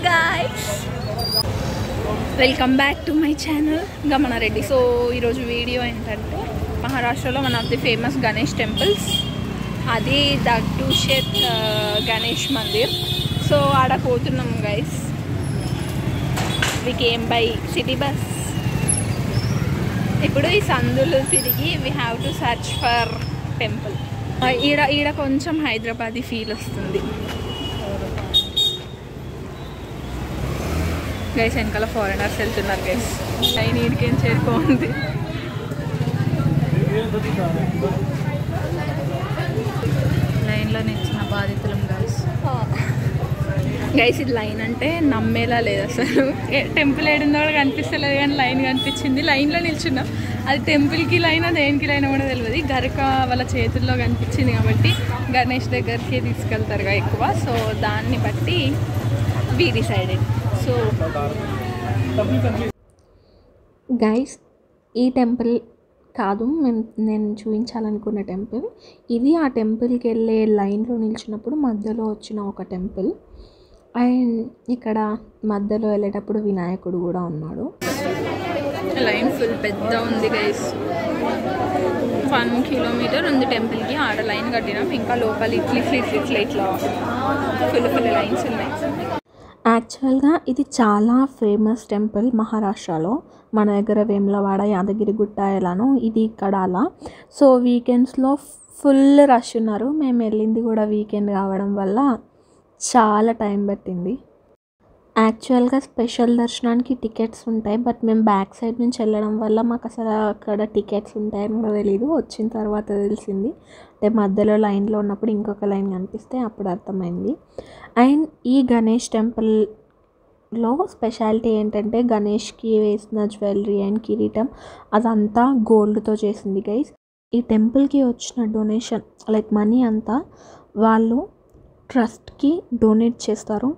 guys, welcome back to my channel Gamana Reddy. So ఈరోజు video ఏంటంటే మహారాష్ట్రలో one of the famous Ganesh temples, అది Dagdusheth Ganesh Mandir. So ఆడ పోతున్నాం guys. We came by city bus. ఇప్పుడు ఈ సందులు తిరిగి we have to search for temple. ఈడ కొంచెం హైదరాబాదీ ఫీల్ వస్తుంది గైస్. వెనకాల ఫారినర్స్ వెళ్తున్నారు గైస్. లైన్ ఈడికేం చేరుకోండి. లైన్లో నిలిచిన బాధితులం గైస్. గైస్ ఇది లైన్ అంటే నమ్మేలా లేదు అసలు. టెంపుల్ ఏడుందో కూడా కనిపిస్తలేదు కానీ లైన్ కనిపించింది. లైన్లో నిల్చున్నాం. అది టెంపుల్కి లైన్ దేనికి లైన్ కూడా తెలియదు. గరక వాళ్ళ చేతుల్లో కనిపించింది కాబట్టి గణేష్ దగ్గరికి తీసుకెళ్తారుగా ఎక్కువ. సో దాన్ని బట్టి వి డిసైడెడ్. సో గైస్, ఈ టెంపుల్ కాదు నేను చూపించాలనుకున్న టెంపుల్ ఇది. ఆ టెంపుల్కి వెళ్ళే లైన్లో నిలిచినప్పుడు మధ్యలో వచ్చిన ఒక టెంపుల్. అండ్ ఇక్కడ మధ్యలో వెళ్ళేటప్పుడు వినాయకుడు కూడా ఉన్నాడు. లైన్ ఫుల్ పెద్ద ఉంది గైస్. 1 కిలోమీటర్ ఉంది టెంపుల్కి. ఆడ లైన్ కట్టినాం. ఇంకా లోపల ఇట్లా ఫుల్ లైన్స్ ఉన్నాయి. యాక్చువల్గా ఇది చాలా ఫేమస్ టెంపుల్ మహారాష్ట్రలో. మన దగ్గర వేములవాడ, యాదగిరిగుట్ట ఎలానో ఇది ఇక్కడ అలా. సో వీకెండ్స్లో ఫుల్ రష్ ఉన్నారు. మేము వెళ్ళింది కూడా వీకెండ్ కావడం వల్ల చాలా టైం పట్టింది. యాక్చువల్గా స్పెషల్ దర్శనానికి టికెట్స్ ఉంటాయి, బట్ మేము బ్యాక్ సైడ్ నుంచి వెళ్ళడం వల్ల మాకు అసలు అక్కడ టికెట్స్ ఉంటాయని కూడా తెలీదు. వచ్చిన తర్వాత తెలిసింది. అంటే మధ్యలో లైన్లో ఉన్నప్పుడు ఇంకొక లైన్ కనిపిస్తే అప్పుడు అర్థమైంది. అండ్ ఈ గణేష్ టెంపుల్లో స్పెషాలిటీ ఏంటంటే గణేష్కి వేసిన జ్యువెలరీ అండ్ కిరీటం అదంతా గోల్డ్తో చేసింది గైస్. ఈ టెంపుల్కి వచ్చిన డొనేషన్ లైక్ మనీ అంతా వాళ్ళు ట్రస్ట్కి డొనేట్ చేస్తారు.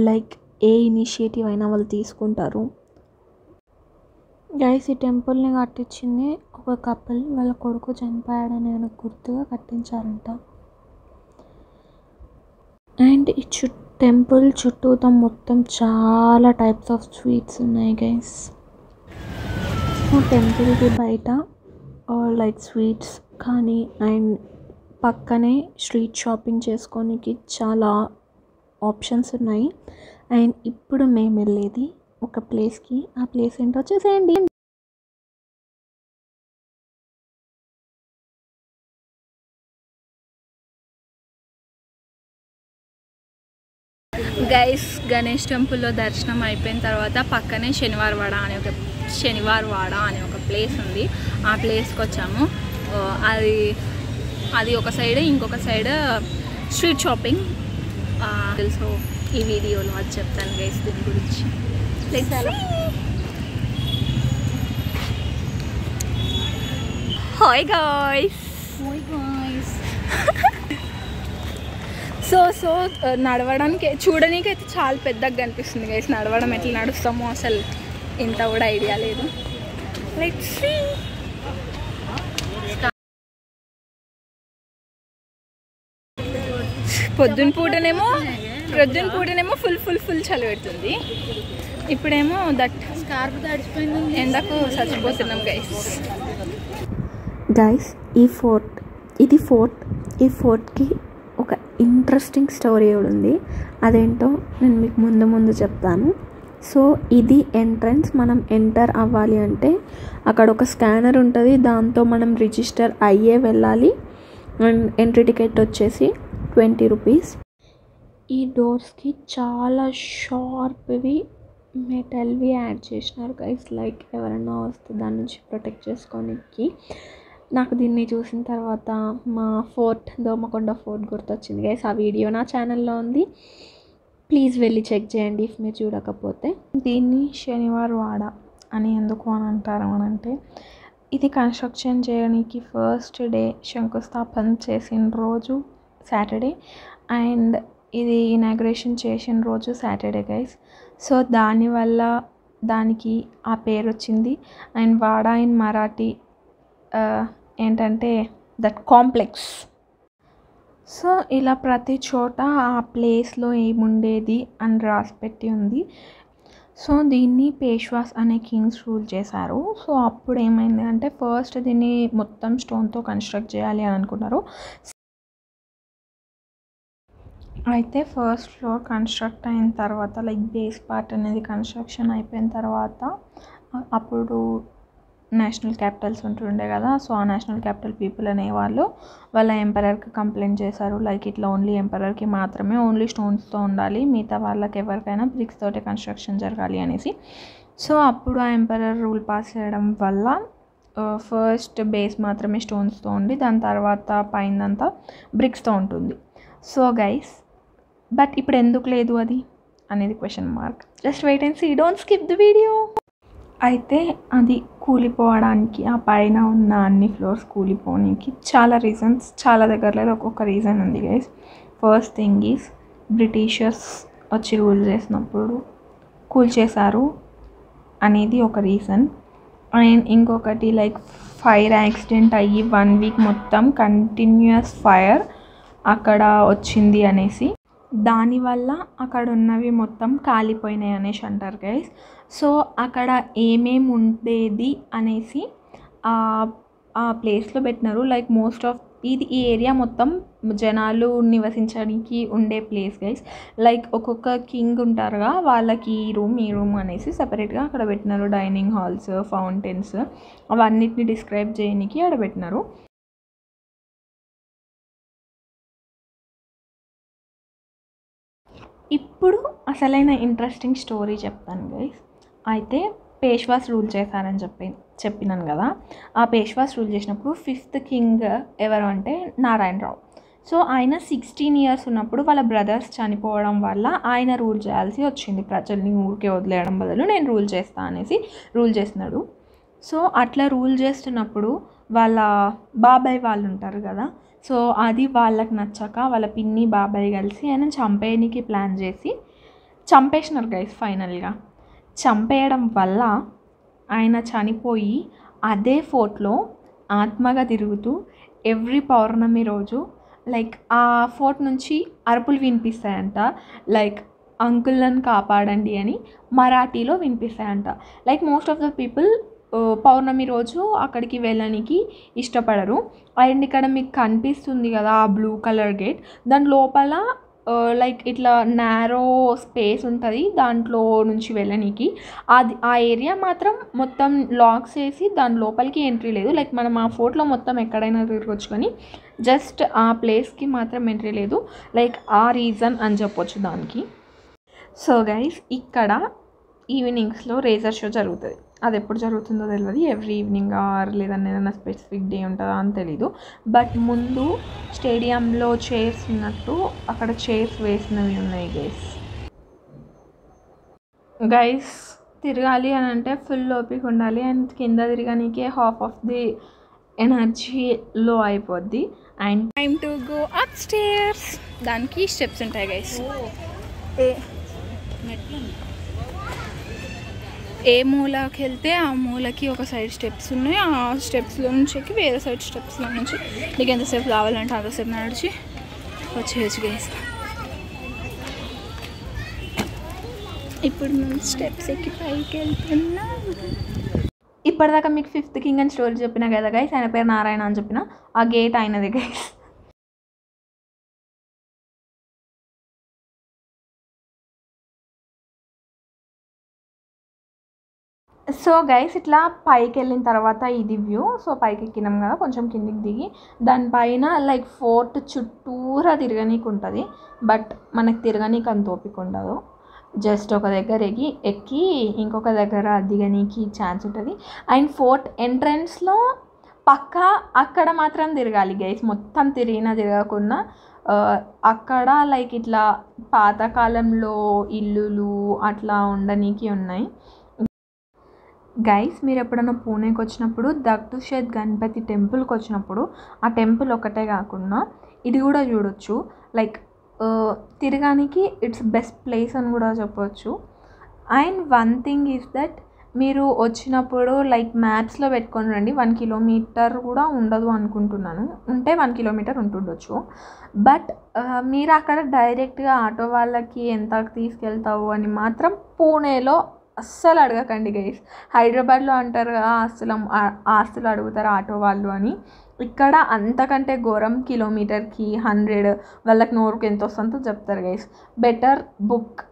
లైక్ ఏ ఇనిషియేటివ్ అయినా వాళ్ళు తీసుకుంటారు గైస్. ఈ టెంపుల్ని కట్టించింది ఒక కపుల్. వాళ్ళ కొడుకు చనిపోయాడని గుర్తుగా కట్టించారంట. అండ్ ఈ టెంపుల్ చుట్టూతో మొత్తం చాలా టైప్స్ ఆఫ్ స్వీట్స్ ఉన్నాయి గైస్. టెంపుల్కి బయట లైక్ స్వీట్స్ కానీ అండ్ పక్కనే స్ట్రీట్ షాపింగ్ చేసుకోనికి చాలా ఆప్షన్స్ ఉన్నాయి. అండ్ ఇప్పుడు మేము వెళ్ళేది ఒక ప్లేస్కి. ఆ ప్లేస్ ఏంటో వచ్చేసేయండి. గైస్, గణేష్ టెంపుల్లో దర్శనం అయిపోయిన తర్వాత పక్కనే శనివార్ వాడ అనే ఒక ప్లేస్ ఉంది. ఆ ప్లేస్కి వచ్చాము. అది ఒక సైడ్, ఇంకొక సైడ్ స్ట్రీట్ షాపింగ్. సో ఈ వీడియోలో అది చెప్తాను గైస్ దీని గురించి. Hi guys. సో నడవడానికి చూడడానికి అయితే చాలా పెద్దగా కనిపిస్తుంది గైస్. నడవడం ఎట్లా నడుస్తామో అసలు ఇంత కూడా ఐడియా లేదు. Let's see. పొద్దున పూటనేమో ఫుల్ చలి పెడుతుంది. ఇప్పుడేమో దట్ స్కార్ఫ్ తడిచిపోయింది. ఎండకు చచ్చిపోతున్నాం గైస్. ఈ ఫోర్ట్కి ఒక ఇంట్రెస్టింగ్ స్టోరీ కూడా ఉంది. అదేంటో నేను మీకు ముందు చెప్తాను. సో ఇది ఎంట్రన్స్. మనం ఎంటర్ అవ్వాలి అంటే అక్కడ ఒక స్కానర్ ఉంటుంది. దాంతో మనం రిజిస్టర్ అయ్యే వెళ్ళాలి. అండ్ ఎంట్రీ టికెట్ వచ్చేసి 20 రూపీస్. ఈ డోర్స్కి చాలా షార్ప్వి మెటల్వి యాడ్ చేసినారు గైస్. లైక్ ఎవరైనా వస్తే దాని నుంచి ప్రొటెక్ట్ చేసుకోనికి. నాకు దీన్ని చూసిన తర్వాత మా దోమకొండ ఫోర్ట్ గుర్తొచ్చింది గైస్. ఆ వీడియో నా ఛానల్లో ఉంది, ప్లీజ్ వెళ్ళి చెక్ చేయండి ఇఫ్ మీరు చూడకపోతే. దీన్ని శనివార్ వాడ అని ఎందుకు అని అంటారు అనంటే, ఇది కన్స్ట్రక్షన్ చేయడానికి ఫస్ట్ డే శంకుస్థాపన చేసిన రోజు సాటర్డే అండ్ ఇది ఇనాగ్రేషన్ చేసిన రోజు సాటర్డే గైస్. సో దానివల్ల దానికి ఆ పేరు వచ్చింది. అండ్ వాడా ఇన్ మరాఠీ ఏంటంటే దట్ కాంప్లెక్స్. సో ఇలా ప్రతి చోట ఆ ప్లేస్లో ఏముండేది అని రాసిపెట్టి ఉంది. సో దీన్ని పేష్వాస్ అనే కింగ్స్ రూల్ చేశారు. సో అప్పుడు ఏమైంది అంటే ఫస్ట్ దీన్ని మొత్తం స్టోన్తో కన్స్ట్రక్ట్ చేయాలి అని అనుకున్నారు. అయితే ఫస్ట్ ఫ్లోర్ కన్స్ట్రక్ట్ అయిన తర్వాత లైక్ బేస్ పార్ట్ అనేది కన్స్ట్రక్షన్ అయిపోయిన తర్వాత అప్పుడు నేషనల్ క్యాపిటల్స్ ఉంటుండే కదా. సో ఆ నేషనల్ క్యాపిటల్ పీపుల్ అనేవాళ్ళు వాళ్ళ ఎంపరర్కి కంప్లైంట్ చేశారు, లైక్ ఇట్లా ఓన్లీ ఎంపరర్కి మాత్రమే ఓన్లీ స్టోన్స్తో ఉండాలి, మిగతా వాళ్ళకి ఎవరికైనా బ్రిక్స్ తోటి కన్స్ట్రక్షన్ జరగాలి అనేసి. సో అప్పుడు ఆ ఎంపరర్ రూల్ పాస్ చేయడం వల్ల ఫస్ట్ బేస్ మాత్రమే స్టోన్స్తో ఉండి దాని తర్వాత పైనంతా బ్రిక్స్తో ఉంటుంది. సో గైస్ బట్ ఇప్పుడు ఎందుకు లేదు అది అనేది question mark. Just wait and see, don't skip the video. అయితే అది కూలిపోవడానికి ఆ పైన ఉన్న అన్ని ఫ్లోర్స్ కూలిపోవడానికి చాలా రీజన్స్, చాలా దగ్గరలో ఒక్కొక్క రీజన్ ఉంది guys. First thing is Britishers వచ్చి రూల్ చేసినప్పుడు కూల్చేశారు అనేది ఒక రీజన్. అండ్ ఇంకొకటి లైక్ ఫైర్ యాక్సిడెంట్ అయ్యి 1 వీక్ మొత్తం కంటిన్యూస్ ఫైర్ అక్కడ వచ్చింది అనేసి, దానివల్ల అక్కడ ఉన్నవి మొత్తం కాలిపోయినాయి అనేసి అంటారు గైస్. సో అక్కడ ఏమేమి ఉండేది అనేసి ఆ ప్లేస్లో పెట్టినారు. లైక్ మోస్ట్ ఆఫ్ ఈ ఏరియా మొత్తం జనాలు నివసించడానికి ఉండే ప్లేస్ గైస్. లైక్ ఒక్కొక్క కింగ్ ఉంటారుగా వాళ్ళకి ఈ రూమ్ అనేసి సపరేట్గా అక్కడ పెట్టినారు. డైనింగ్ హాల్స్, ఫౌంటైన్స్ అవన్నిటిని డిస్క్రైబ్ చేయడానికి అక్కడ పెట్టినారు. ఇప్పుడు అసలైన ఇంట్రెస్టింగ్ స్టోరీ చెప్తాను గైస్. అయితే పేష్వాస్ రూల్ చేశారని చెప్పినాను కదా. ఆ పేష్వాస్ రూల్ చేసినప్పుడు 5th కింగ్ ఎవరు అంటే నారాయణరావు. సో ఆయన 16 ఇయర్స్ ఉన్నప్పుడు వాళ్ళ బ్రదర్స్ చనిపోవడం వల్ల ఆయన రూల్ చేయాల్సి వచ్చింది. ప్రజల్ని ఊరికే వదిలేయడం బదులు నేను రూల్ చేస్తా అనేసి రూల్ చేస్తున్నాడు. సో అట్లా రూల్ చేస్తున్నప్పుడు వాళ్ళ బాబాయ్ వాళ్ళు ఉంటారు కదా. సో అది వాళ్ళకి నచ్చక వాళ్ళ పిన్ని బాబాయ్ కలిసి ఆయన చంపేయడానికి ప్లాన్ చేసి చంపేసినారు గైస్. ఫైనల్గా చంపేయడం వల్ల ఆయన చనిపోయి అదే ఫోర్ట్లో ఆత్మగా తిరుగుతూ ఎవ్రీ పౌర్ణమి రోజు లైక్ ఆ ఫోర్ట్ నుంచి అరుపులు వినిపిస్తాయంట. లైక్ అంకుల్ని కాపాడండి అని మరాఠీలో వినిపిస్తాయంట. Like most of the people పౌర్ణమి రోజు అక్కడికి వెళ్ళడానికి ఇష్టపడరు. అండ్ ఇక్కడ మీకు కనిపిస్తుంది కదా ఆ బ్లూ కలర్ గేట్, దాని లోపల లైక్ ఇట్లా నారో స్పేస్ ఉంటుంది, దాంట్లో నుంచి వెళ్ళడానికి. ఆ ఏరియా మాత్రం మొత్తం లాక్స్ వేసి దాని లోపలికి ఎంట్రీ లేదు. లైక్ మనం ఆ ఫోర్ట్లో మొత్తం ఎక్కడైనా తిరగచ్చు కానీ జస్ట్ ఆ ప్లేస్కి మాత్రం ఎంట్రీ లేదు. లైక్ ఆ రీజన్ అని చెప్పొచ్చు దానికి. సో గైస్ ఇక్కడ ఈవినింగ్స్లో రేజర్ షో జరుగుతుంది. అది ఎప్పుడు జరుగుతుందో తెలియదు, ఎవ్రీ ఈవినింగ్ ఆర్ లేదన్నా ఏదైనా స్పెసిఫిక్ డే ఉంటుందా అని తెలీదు. బట్ ముందు స్టేడియంలో చైర్స్ ఉన్నట్టు అక్కడ చైర్స్ వేసినవి ఉన్నాయి గైస్. తిరగాలి అని అంటే ఫుల్ ఓపిక ఉండాలి. అండ్ కింద తిరగడానికే హాఫ్ ఆఫ్ ది ఎనర్జీ లో అయిపోద్ది. And time to go up stairs. దానికి స్టెప్స్ ఉంటాయి గైస్. ఏ మూలకి వెళ్తే ఆ మూలకి ఒక సైడ్ స్టెప్స్ ఉన్నాయి. ఆ స్టెప్స్లో నుంచి వేరే సైడ్ స్టెప్స్లో నుంచి నీకు ఎంతసేపు రావాలంటే అంతసేపు నడిచి వచ్చేయచ్చు గైస్. ఇప్పుడు మేము స్టెప్స్ ఎక్కి పైకి వెళ్తున్నాం. ఇప్పటిదాకా మీకు 5th కింగ్ అని స్టోరీ చెప్పినా కదా గైస్, ఆయన పేరు నారాయణ అని చెప్పిన. ఆ గేట్ అయినది గైస్. సో గైస్ ఇట్లా పైకి వెళ్ళిన తర్వాత ఇది వ్యూ. సో పైకి ఎక్కినాం కదా, కొంచెం కిందికి దిగి దానిపైన లైక్ ఫోర్ట్ చుట్టూరా తిరగనీకి ఉంటుంది. బట్ మనకు తిరగనీకి అంత ఓపిక ఉండదు. జస్ట్ ఒక దగ్గర ఎక్కి ఇంకొక దగ్గర దిగనీకి ఛాన్స్ ఉంటుంది. అండ్ ఫోర్ట్ ఎంట్రన్స్లో పక్కా అక్కడ మాత్రం తిరగాలి గైస్. మొత్తం తిరగకుండా అక్కడ లైక్ ఇట్లా పాతకాలంలో ఇల్లులు అట్లా ఉండనీకి ఉన్నాయి గైస్. మీరు ఎప్పుడైనా పూణేకి వచ్చినప్పుడు దగ్ధుషేత్ గణపతి టెంపుల్కి వచ్చినప్పుడు ఆ టెంపుల్ ఒకటే కాకుండా ఇది కూడా చూడొచ్చు. లైక్ తిరగానికి ఇట్స్ బెస్ట్ ప్లేస్ అని కూడా చెప్పవచ్చు. And one thing is that మీరు వచ్చినప్పుడు లైక్ మ్యాప్స్లో పెట్టుకొని రండి. 1 కిలోమీటర్ కూడా ఉండదు అనుకుంటున్నాను, ఉంటే 1 కిలోమీటర్ ఉంటుండొచ్చు. బట్ మీరు అక్కడ డైరెక్ట్గా ఆటో వాళ్ళకి ఎంత తీసుకెళ్తావు అని మాత్రం పూణేలో అస్సలు అడగకండి గైస్. హైదరాబాద్లో అంటారు కదా ఆస్తులు అడుగుతారు ఆటో వాళ్ళు అని, ఇక్కడ అంతకంటే ఘోరం. కిలోమీటర్కి 100, వాళ్ళకి నోరుకు ఎంత వస్తుందో చెప్తారు guys. Better book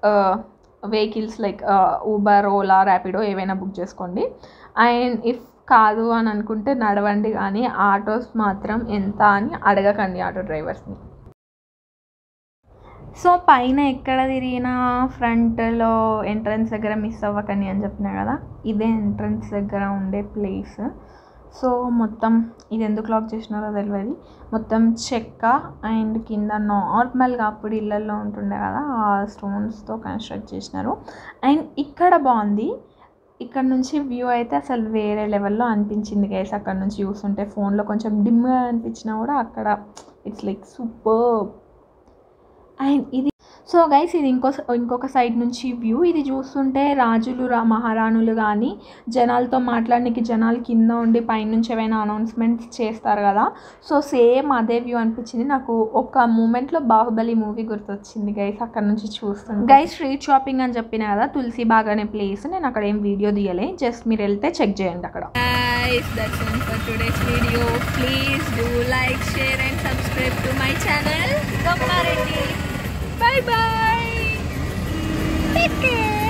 vehicles like Uber, Ola, Rapido ఏవైనా బుక్ చేసుకోండి. అండ్ ఇఫ్ కాదు అని అనుకుంటే నడవండి, కానీ ఆటోస్ మాత్రం ఎంత అని అడగకండి ఆటో డ్రైవర్స్ని. సో పైన ఎక్కడ తిరిగినా ఫ్రంట్లో ఎంట్రన్స్ దగ్గర మిస్ అవ్వకండి అని చెప్పినా కదా, ఇదే ఎంట్రన్స్ దగ్గర ఉండే ప్లేస్. సో మొత్తం ఇది ఎందుకు లాక్ చేసినారో తెలియదు, మొత్తం చెక్క అండ్ కింద నార్మల్గా అప్పుడు ఇళ్ళల్లో ఉంటుండే కదా ఆ స్టోన్స్తో కన్స్ట్రక్ట్ చేసినారు. అండ్ ఇక్కడ బాగుంది, ఇక్కడ నుంచి వ్యూ అయితే అసలు వేరే లెవెల్లో అనిపించింది గైస్. అక్కడ నుంచి చూస్తుంటే ఫోన్లో కొంచెం డిమ్గా అనిపించినా కూడా అక్కడ ఇట్స్ లైక్ సూపర్. అండ్ ఇది సో గైస్ ఇది ఇంకొక సైడ్ నుంచి వ్యూ. ఇది చూస్తుంటే రాజులు మహారాణులు కానీ జనాలతో మాట్లాడడానికి జనాలు కింద ఉండి పైనుంచి ఏమైనా అనౌన్స్మెంట్స్ చేస్తారు కదా, సో సేమ్ అదే వ్యూ అనిపించింది నాకు. ఒక మూమెంట్లో బాహుబలి మూవీ గుర్తొచ్చింది గైస్ అక్కడ నుంచి చూస్తుంది. గైస్ స్ట్రీట్ షాపింగ్ అని చెప్పిన కదా, తులసి బాగ్ అనే ప్లేస్, నేను అక్కడ ఏం వీడియో తీయలే, జస్ట్ మీరు వెళ్తే చెక్ చేయండి అక్కడ. Guys, that's all for today's video. Please do like, share and subscribe to my channel, Gamma Reddy. Bye bye. Take care.